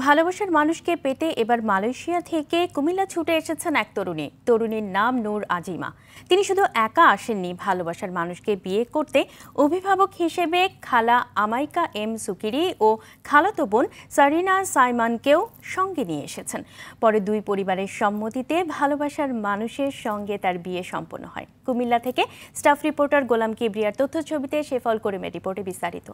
ভালোবাসার মানুষকে পেতে এবার মালয়েশিয়া থেকে কুমিল্লা ছুটে এসেছেন এক তরুণীর নাম নূর আজিমা। তিনি শুধু একা আসেননি, ভালোবাসার মানুষকে বিয়ে করতে অভিভাবক হিসেবে খালা আমাইকা এম সুকিরি ও খালাতো বোন সারিনা সাইমানকেও সঙ্গে নিয়ে এসেছেন। পরে দুই পরিবারের সম্মতিতে ভালোবাসার মানুষের সঙ্গে তার বিয়ে সম্পন্ন হয়। কুমিল্লা থেকে স্টাফ রিপোর্টার গোলাম কিবরিয়ার তথ্য ছবিতে শেফল করিমের রিপোর্টে বিস্তারিত।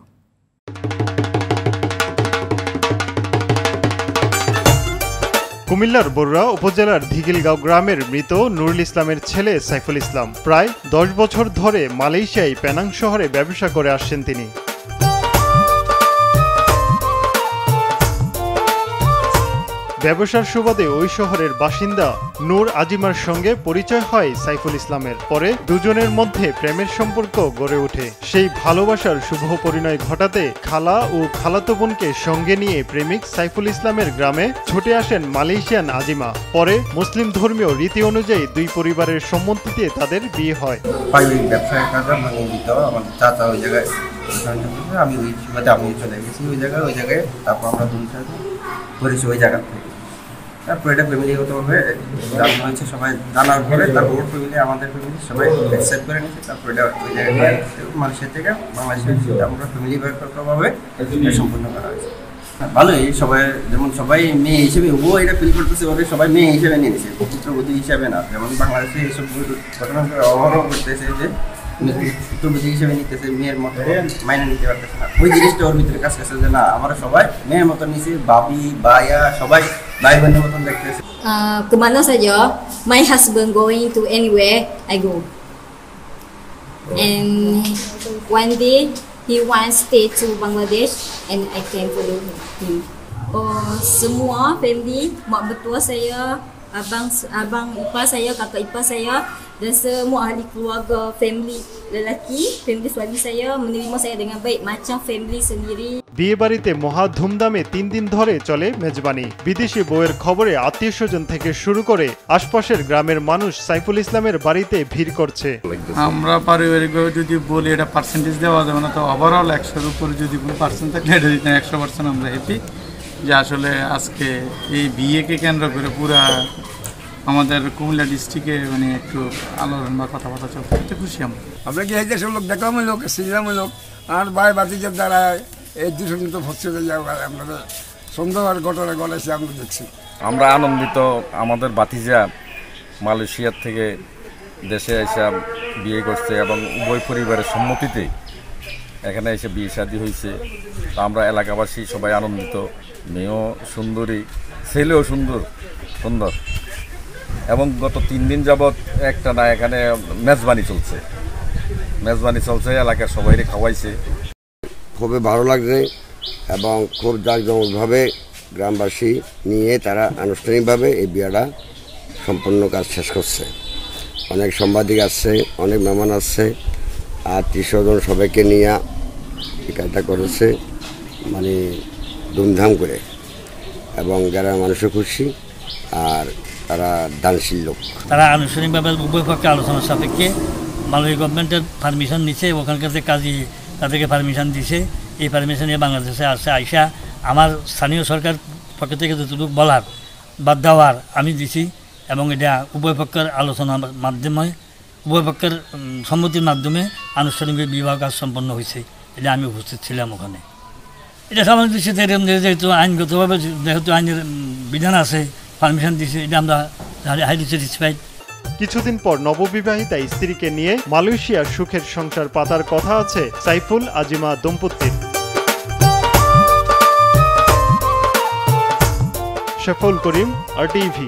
কুমিল্লার বরুড়া উপজেলার ধিগিলগাঁও গ্রামের মৃত নুরুল ইসলামের ছেলে সাইফুল ইসলাম প্রায় 10 বছর ধরে মালয়েশিয়ায় পেনাং শহরে ব্যবসা করে আসছেন তিনি। ব্যবসার সুবাদে ওই শহরের বাসিন্দা নূর আজিমার সঙ্গে পরিচয় হয় সাইফুল ইসলামের। পরে দুজনের মধ্যে প্রেমের সম্পর্ক গড়ে ওঠে। সেই ভালোবাসার শুভ পরিণয় ঘটাতে খালা ও খালাতো বোনকে সঙ্গে নিয়ে প্রেমিক সাইফুল ইসলামের গ্রামে ছুটে আসেন মালয়েশিয়ান আজিমা। পরে মুসলিম ধর্মীয় রীতি অনুযায়ী দুই পরিবারের সম্মতিতে তাদের বিয়ে হয়। আমি ওই চলে গেছি ওই জায়গায় তারপর আমরা করেছি ওই জায়গা থেকে। তারপর এটা ফ্যামিলিগতভাবে জানা হয়েছে, সবাই জানার পরে তারপর ওর ফ্যামিলি আমাদের ফ্যামিলি সবাই অ্যাকসেপ্ট করে নিয়েছে। তারপর এটা ওই জায়গায় মানুষের থেকে বাংলাদেশের আমরা ফ্যামিলিগতভাবে সম্পূর্ণ করা হয়েছে। ভালোই, সবাই যেমন সবাই মেয়ে হিসেবে ও এটা ফিল করতেছে, ওদের সবাই মেয়ে হিসেবে নিয়ে নিয়েছে, পুত্রবধূ হিসাবে না। যেমন বাংলাদেশে এইসব ঘটনা অবহারও করতেছে যে পুত্রবধূ হিসেবে নিতেছে, মেয়ের মতো মাইনে নিতে পারতেছে না। ওই জিনিসটা ওর ভিতরে কাজ করছে যে না, আমরা সবাই মেয়ের মতো নিছি, বাবি বায়া সবাই ভাই বোনের মতন দেখতেছে। Kemana saja my husband going to anywhere I go, and one day he wants stay to Bangladesh and I can follow him. Semua family, mak mertua saya, abang ipar saya, kakak ipar saya dan semua ahli keluarga family lelaki, family suami saya menerima saya dengan baik macam family sendiri. বিয়ে বাড়িতে মহা ধুমধামে 3 দিন ধরে চলে মেজবানি। বিদেশি বউয়ের খবরে আত্মীয়স্বজন থেকে শুরু করে আশপাশের গ্রামের মানুষ সাইফুল ইসলামের বাড়িতে ভিড় করছে। আমরা পারিবারিকভাবে যদি বলি এটা পার্সেন্টেজ দেওয়া যাবে না, তো ওভারঅল 100-এর উপরে যদি কোনো পার্সেন্ট থাকে এটা 100% আমরা হ্যাপি যে আসলে আজকে এই বিয়েকে কেন্দ্র করে পুরা আমাদের কুমিল্লা ডিস্ট্রিক্টে মানে একটু আলোড়ন বা কথাবার্তা চলতে খুশি আমরা কি এই দেশের লোক দেখলাম লোক সিজলাম লোক আর ভাই বাতিজার দ্বারা এই দুশো কিন্তু ভর্তি হয়ে যাওয়া আমরা সুন্দর ঘটনা ঘটেছে আমরা দেখছি। আমরা আনন্দিত, আমাদের বাতিজা মালয়েশিয়ার থেকে দেশে এসে বিয়ে করছে এবং উভয় পরিবারের সম্মতিতে এখানে এসে বিয়ে শাদী হয়েছে। আমরা এলাকাবাসী সবাই আনন্দিত। মেয়েও সুন্দরী, ছেলেও সুন্দর এবং গত 3 দিন যাবৎ একটা না এখানে মেজবানি চলছে, এলাকার সবাইকে খাওয়াইছে। খুবই ভালো লাগছে এবং খুব জাঁকজমকভাবে গ্রামবাসী নিয়ে তারা আনুষ্ঠানিকভাবে এই বিয়েটা সম্পূর্ণ কাজ শেষ করছে। অনেক সাংবাদিক আসছে, অনেক মেহমান আসছে, আর 30 সবাইকে নিয়ে এই কাজটা করেছে মানে ধুমধাম করে, এবং যারা মানুষও খুশি আর তারা দানশীল লোক। তারা আনুষ্ঠানিকভাবে উভয় পক্ষে আলোচনার সাপেক্ষে মালয় গভর্নমেন্টের পারমিশন নিচ্ছে, ওখানকার যে কাজী তাদেরকে পারমিশন দিছে। এই পারমিশন নিয়ে বাংলাদেশে আসছে, আইসা আমার স্থানীয় সরকার পক্ষ থেকে যতটুকু বলার বা দেওয়ার আমি দিছি, এবং এটা উভয় পক্ষের আলোচনার মাধ্যমে উভয় পক্ষের সম্মতির মাধ্যমে আনুষ্ঠানিকভাবে বিবাহ কাজ সম্পন্ন হয়েছে। এটা আমি উপস্থিত ছিলাম ওখানে। এটা সামান্য দৃষ্টিতে যেহেতু আইনগতভাবে যেহেতু আইনের বিধান আছে, পারমিশন দিয়েছে, এটা আমরা হাইলি স্যাটিসফাইড। কিছুদিন পর নববিবাহিতা স্ত্রীকে নিয়ে মালয়েশিয়ার সুখের সংসার পাতার কথা আছে সাইফুল আজিমা দম্পতির। শেফল করিম, RTV।